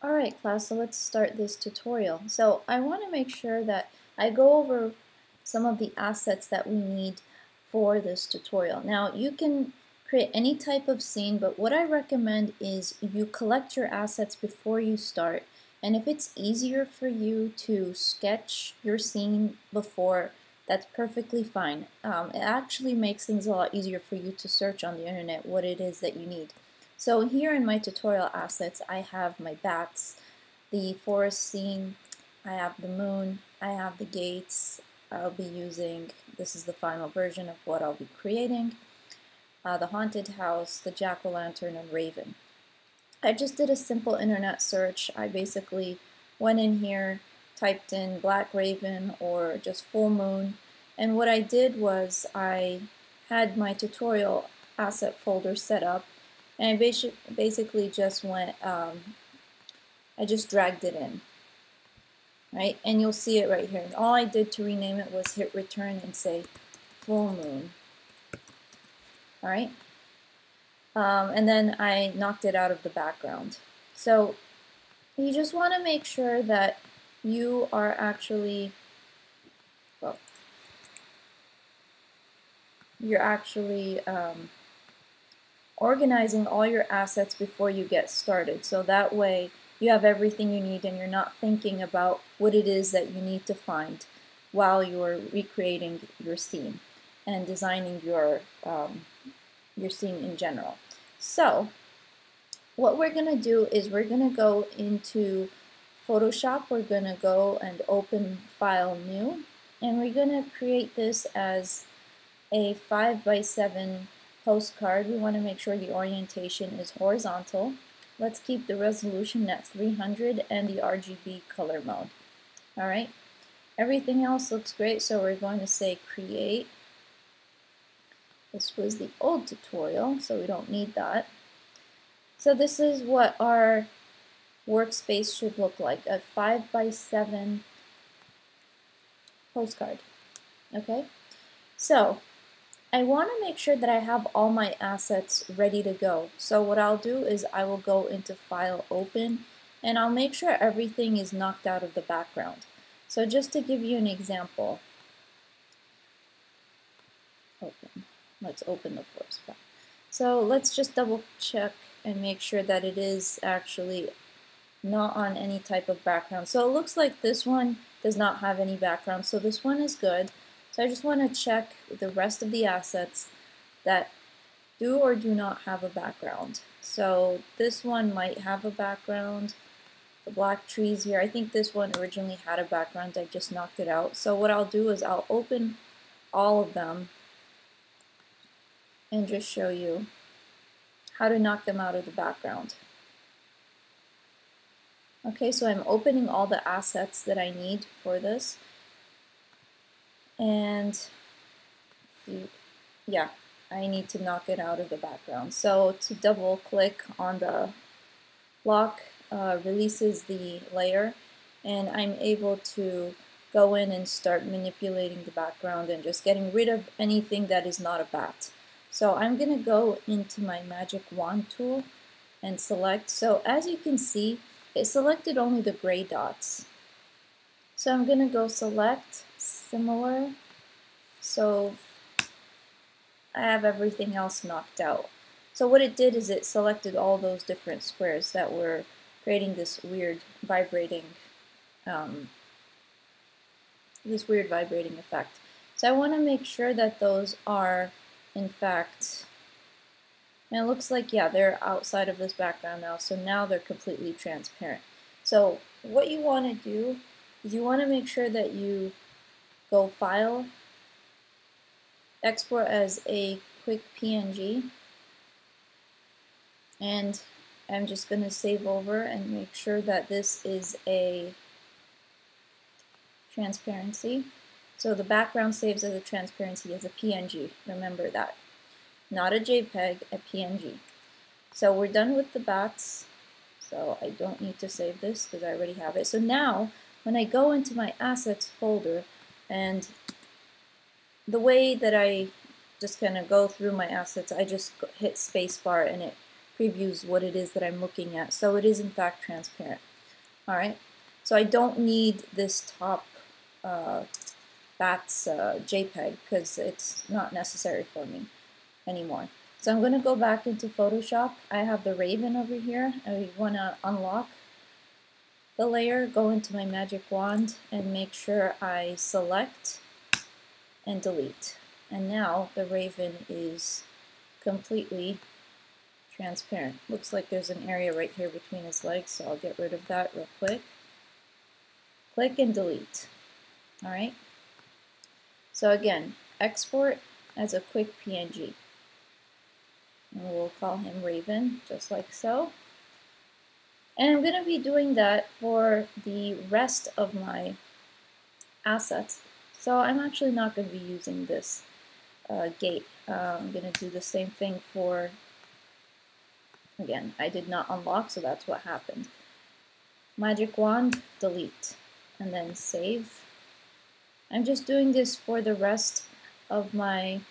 Alright class, so let's start this tutorial. So I want to make sure that I go over some of the assets that we need for this tutorial. Now you can create any type of scene, but what I recommend is you collect your assets before you start. And if it's easier for you to sketch your scene before, that's perfectly fine. It actually makes things a lot easier for you to search on the internet what it is that you need. So here in my tutorial assets, I have my bats, the forest scene, I have the moon, I have the gates. I'll be using, this is the final version of what I'll be creating, the haunted house, the jack-o'-lantern, and raven. I just did a simple internet search. I basically went in here, typed in black raven or just full moon, and what I did was I had my tutorial asset folder set up, and I basically just went, I just dragged it in, right? And you'll see it right here. And all I did to rename it was hit return and say full moon, all right? And then I knocked it out of the background. So you just want to make sure that you are actually, well, you're actually organizing all your assets before you get started. So that way you have everything you need and you're not thinking about what it is that you need to find while you're recreating your scene and designing your scene in general. So what we're going to do is we're going to go into Photoshop. We're going to go and open File New, and we're going to create this as a 5x7 postcard. We want to make sure the orientation is horizontal. Let's keep the resolution at 300 and the RGB color mode. Alright, everything else looks great, so we're going to say create. This was the old tutorial, so we don't need that. So this is what our workspace should look like, a 5x7 postcard. Okay, so I want to make sure that I have all my assets ready to go. So what I'll do is I will go into File, Open, and I'll make sure everything is knocked out of the background. So just to give you an example, open. Let's open the forest back. So let's just double check and make sure that it is actually not on any type of background. So it looks like this one does not have any background, so this one is good. So I just want to check the rest of the assets that do or do not have a background. So this one might have a background. The black trees here, I think this one originally had a background, I just knocked it out. So what I'll do is I'll open all of them and just show you how to knock them out of the background. Okay, so I'm opening all the assets that I need for this. And yeah, I need to knock it out of the background. So to double click on the lock releases the layer, and I'm able to go in and start manipulating the background and just getting rid of anything that is not a bat. So I'm going to go into my magic wand tool and select. So as you can see, it selected only the gray dots. So I'm going to go select similar. So I have everything else knocked out. So what it did is it selected all those different squares that were creating this weird vibrating effect. So I want to make sure that those are in fact, and it looks like, yeah, they're outside of this background now, so now they're completely transparent. So what you want to do is you want to make sure that you go File, Export as a quick PNG, and I'm just going to save over and make sure that this is a transparency. So the background saves as a transparency as a PNG, remember that. Not a JPEG, a PNG. So we're done with the bats, so I don't need to save this because I already have it. So now, when I go into my assets folder, and the way that I just kind of go through my assets, I just hit spacebar and it previews what it is that I'm looking at. So it is in fact transparent. All right, so I don't need this top that's JPEG because it's not necessary for me anymore. So I'm going to go back into Photoshop. I have the Raven over here. I want to unlock the layer, go into my magic wand, and make sure I select and delete. And now the Raven is completely transparent. Looks like there's an area right here between his legs, so I'll get rid of that real quick. Click and delete. All right. So again, export as a quick PNG. And we'll call him Raven, just like so. And I'm going to be doing that for the rest of my assets. So I'm actually not going to be using this gate. I'm going to do the same thing for, again, I did not unlock, so that's what happened. Magic wand, delete, and then save. I'm just doing this for the rest of my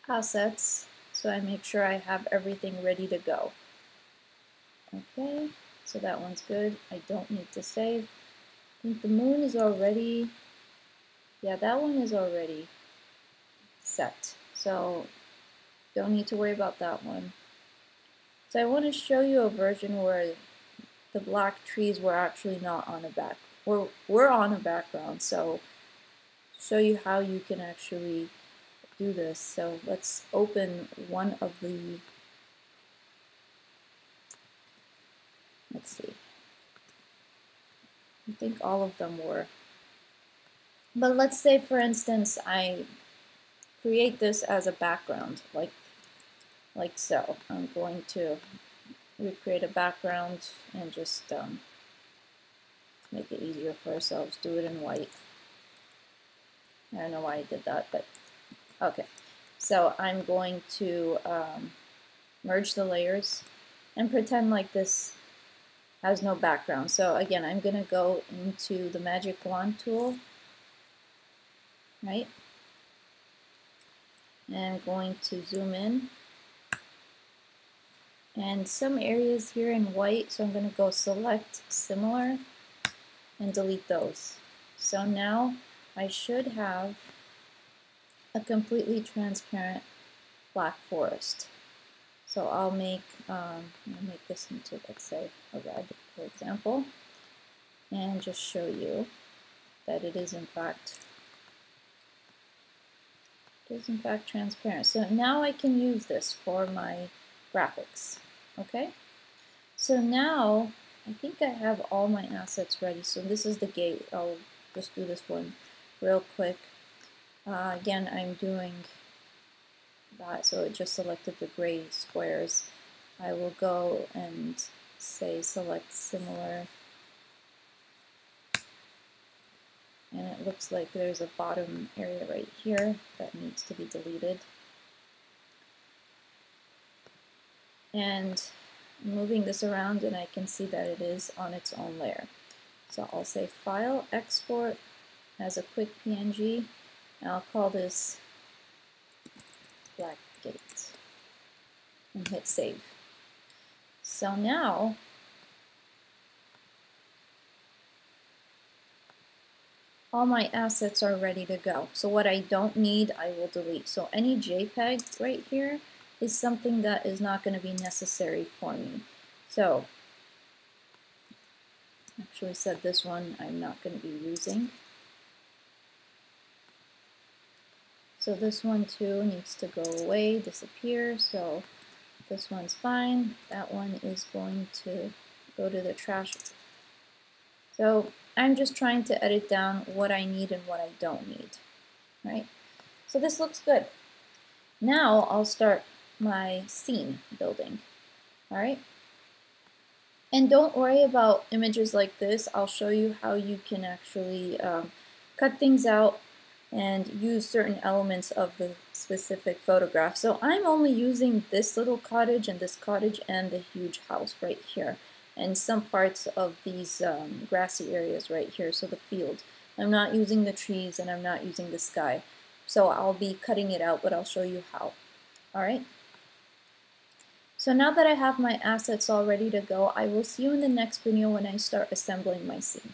assets, so I make sure I have everything ready to go. Okay, so that one's good. I don't need to save. I think the moon is already, yeah, that one is already set. So don't need to worry about that one. So I want to show you a version where the black trees were actually not on a back. We're on a background, so show you how you can actually do this. So let's open one of the, let's see. I think all of them were. But let's say, for instance, I create this as a background, like so. I'm going to recreate a background and just make it easier for ourselves. Do it in white. I don't know why I did that, but okay. So I'm going to merge the layers and pretend like this has no background. So again, I'm going to go into the magic wand tool, right? And I'm going to zoom in. And some areas here in white, so I'm going to go select similar and delete those. So now I should have a completely transparent black forest. So I'll make this into, let's say, a red, for example, and just show you that it is in fact transparent. So now I can use this for my graphics. Okay, so now I think I have all my assets ready. So this is the gate. I'll just do this one real quick. Again, I'm doing that, so it just selected the gray squares. I will go and say select similar, and it looks like there's a bottom area right here that needs to be deleted. And moving this around, and I can see that it is on its own layer. So I'll say File, Export as a quick PNG, and I'll call this Black Gate, and hit Save. So now all my assets are ready to go. So what I don't need, I will delete. So any JPEG right here is something that is not going to be necessary for me. So actually said this one I'm not going to be using. So this one too needs to go away, disappear. So this one's fine. That one is going to go to the trash. So I'm just trying to edit down what I need and what I don't need, right? So this looks good. Now I'll start my scene building, all right? And don't worry about images like this. I'll show you how you can actually cut things out and use certain elements of the specific photograph. So I'm only using this little cottage and the huge house right here, and some parts of these grassy areas right here, so the field. I'm not using the trees and I'm not using the sky. So I'll be cutting it out, but I'll show you how. All right. So now that I have my assets all ready to go, I will see you in the next video when I start assembling my scene.